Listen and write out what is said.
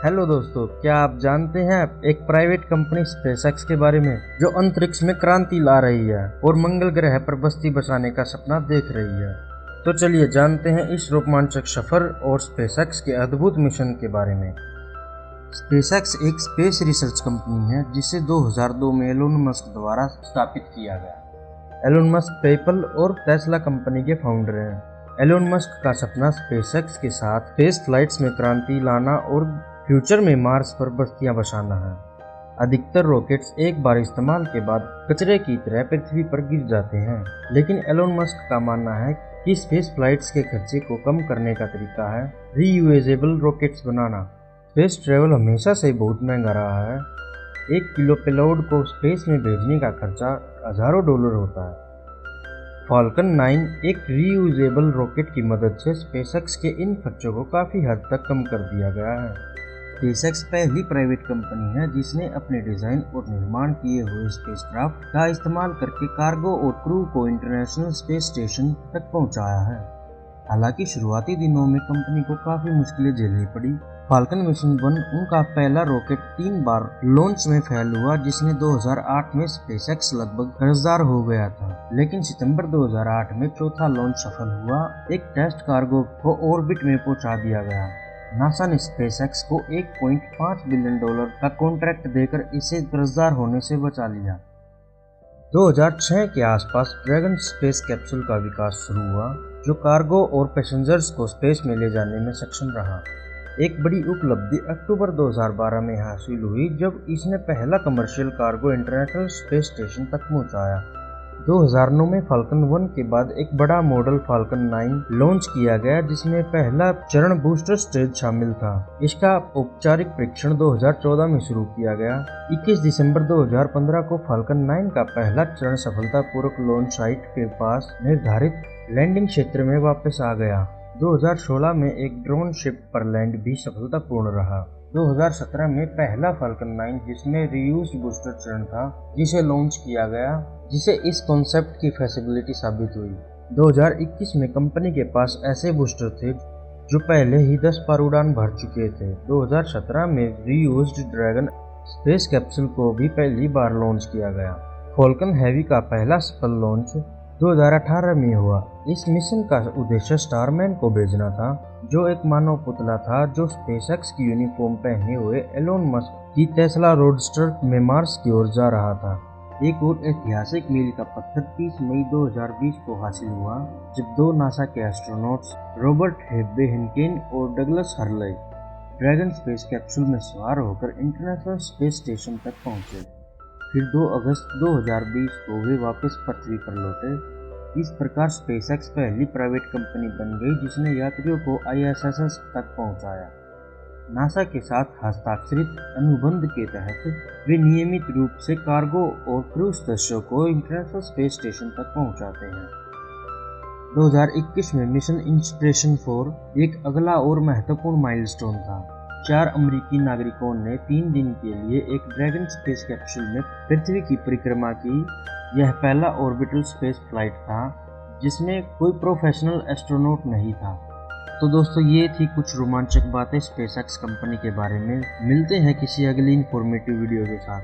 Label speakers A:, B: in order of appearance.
A: Hello दोस्तों, क्या आप जानते हैं एक प्राइवेट कंपनी स्पेसएक्स के बारे में जो अंतरिक्ष में क्रांति ला रही है और मंगल ग्रह पर बस्ती बसाने का सपना देख रही है। तो चलिए जानते हैं इस रोमांचक सफर और स्पेसएक्स के अद्भुत मिशन के बारे में। स्पेसएक्स एक स्पेस रिसर्च कंपनी है जिसे 2002 में एलोन मस्क द्वारा स्थापित किया गया। एलोन मस्क पेपल और टेस्ला कंपनी के फाउंडर हैं। एलोन मस्क का सपना स्पेसएक्स के साथ स्पेस फ्लाइट्स में क्रांति लाना और फ्यूचर में मार्स पर बस्तियां बसाना है। अधिकतर रॉकेट्स एक बार इस्तेमाल के बाद कचरे की तरह पृथ्वी पर गिर जाते हैं, लेकिन एलोन मस्क का मानना है कि स्पेस फ्लाइट्स के खर्चे को कम करने का तरीका है रीयूजेबल रॉकेट्स बनाना। स्पेस ट्रैवल हमेशा से बहुत महंगा रहा है। 1 किलो पेलोड को स्पेस में भेजने का खर्चा हजारों डॉलर होता है। फाल्कन 9 एक रीयूजेबल रॉकेट की मदद से स्पेसएक्स के इन खर्चों को काफ़ी हद तक कम कर दिया गया है। स्पेसएक्स पहली प्राइवेट कंपनी है जिसने अपने डिज़ाइन और निर्माण किए हुए स्पेसक्राफ्ट का इस्तेमाल करके कार्गो और क्रू को इंटरनेशनल स्पेस स्टेशन तक पहुंचाया है। हालांकि शुरुआती दिनों में कंपनी को काफ़ी मुश्किलें झेलनी पड़ी। फाल्कन मिशन 1 उनका पहला रॉकेट 3 बार लॉन्च में फेल हुआ, जिसने 2008 में स्पेसएक्स लगभग कर्जदार हो गया था। लेकिन सितंबर 2008 में चौथा लॉन्च सफल हुआ। एक टेस्ट कार्गो को ऑर्बिट में पहुंचा दिया गया। नासा ने स्पेसएक्स को $1.5 बिलियन का कॉन्ट्रैक्ट देकर इसे कर्जदार होने से बचा लिया। 2006 के आसपास ड्रैगन स्पेस कैप्सूल का विकास शुरू हुआ, जो कार्गो और पैसेंजर्स को स्पेस में ले जाने में सक्षम रहा। एक बड़ी उपलब्धि अक्टूबर 2012 में हासिल हुई जब इसने पहला commercial cargo international space station तक पहुंचाया। 2009 में फाल्कन 1 के बाद एक बड़ा मॉडल फाल्कन 9 लॉन्च किया गया, जिसमें पहला चरण बूस्टर स्टेज शामिल था। इसका औपचारिक परीक्षण 2014 में शुरू किया गया। 21 दिसंबर 2015 को फाल्कन 9 का पहला चरण सफलतापूर्वक लॉन्च साइट के पास निर्धारित लैंडिंग क्षेत्र में वापस आ गया। 2016 में एक ड्रोन शिप पर लैंड भी सफलतापूर्ण रहा। 2017 में पहला फाल्कन 9 जिसमें रीयूज बूस्टर चरण था, जिसे लॉन्च किया गया, जिसे इस कॉन्सेप्ट की फैसिलिटी साबित हुई। 2021 में कंपनी के पास ऐसे बूस्टर थे जो पहले ही 10 बार उड़ान भर चुके थे। 2017 में रीयूज्ड ड्रैगन स्पेस कैप्सूल को भी पहली बार लॉन्च किया गया। फाल्कन हेवी का पहला सफल लॉन्च 2018 में हुआ। इस मिशन का उद्देश्य स्टारमैन को भेजना था, जो एक मानव पुतला था जो स्पेसएक्स की यूनिफॉर्म पहने हुए एलोन मस्क की टेस्ला रोडस्टर में मार्स की ओर जा रहा था। एक और ऐतिहासिक मील का पत्थर 30 मई 2020 को हासिल हुआ, जब 2 नासा के एस्ट्रोनॉट्स रॉबर्ट हेब्बे हिनकेन और Douglas Hurley dragon space capsule में सवार होकर इंटरनेशनल स्पेस स्टेशन तक पहुंचे। फिर 2 अगस्त 2020 को वे वापस पृथ्वी पर लौटे। इस प्रकार स्पेसएक्स पहली प्राइवेट कंपनी बन गई जिसने यात्रियों को ISS तक पहुंचाया। नासा के साथ हस्ताक्षरित अनुबंध के तहत वे नियमित रूप से कार्गो और क्रू सदस्यों को इंटरनेशनल स्पेस स्टेशन तक पहुंचाते हैं। 2021 में मिशन इंस्पिरेशन 4 एक अगला और महत्वपूर्ण माइलस्टोन था। 4 अमेरिकी नागरिकों ने 3 दिन के लिए एक ड्रैगन स्पेस कैप्सूल में पृथ्वी की परिक्रमा की। यह पहला ऑर्बिटल स्पेस फ्लाइट था जिसमें कोई प्रोफेशनल एस्ट्रोनॉट नहीं था। तो दोस्तों, ये थी कुछ रोमांचक बातें स्पेसएक्स कंपनी के बारे में। मिलते हैं किसी अगली इंफॉर्मेटिव वीडियो के साथ।